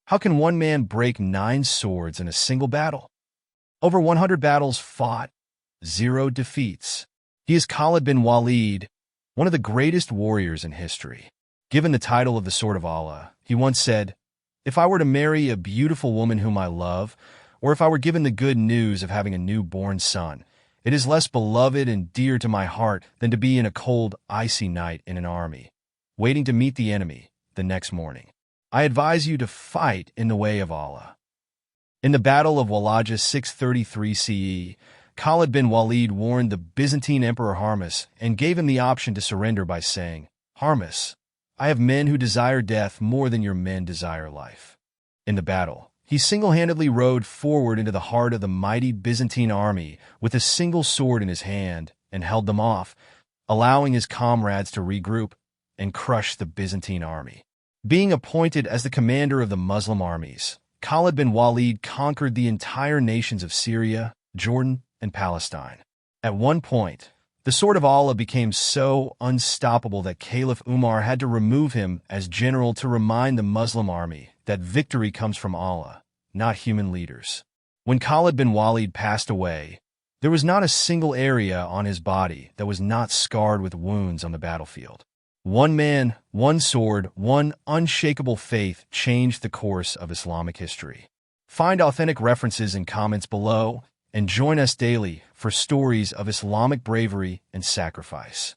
How can one man break 9 swords in a single battle? Over 100 battles fought, 0 defeats. He is Khalid bin Walid, one of the greatest warriors in history. Given the title of the Sword of Allah, he once said, "If I were to marry a beautiful woman whom I love, or if I were given the good news of having a newborn son, it is less beloved and dear to my heart than to be in a cold, icy night in an army, waiting to meet the enemy the next morning. I advise you to fight in the way of Allah." In the Battle of Walaja 633 CE, Khalid bin Walid warned the Byzantine Emperor Harmus and gave him the option to surrender by saying, "Harmus, I have men who desire death more than your men desire life." In the battle, he single-handedly rode forward into the heart of the mighty Byzantine army with a single sword in his hand and held them off, allowing his comrades to regroup and crush the Byzantine army. Being appointed as the commander of the Muslim armies, Khalid bin Walid conquered the entire nations of Syria, Jordan, and Palestine. At one point, the Sword of Allah became so unstoppable that Caliph Umar had to remove him as general to remind the Muslim army that victory comes from Allah, not human leaders. When Khalid bin Walid passed away, there was not a single area on his body that was not scarred with wounds on the battlefield. One man, one sword, one unshakable faith changed the course of Islamic history. Find authentic references in comments below and join us daily for stories of Islamic bravery and sacrifice.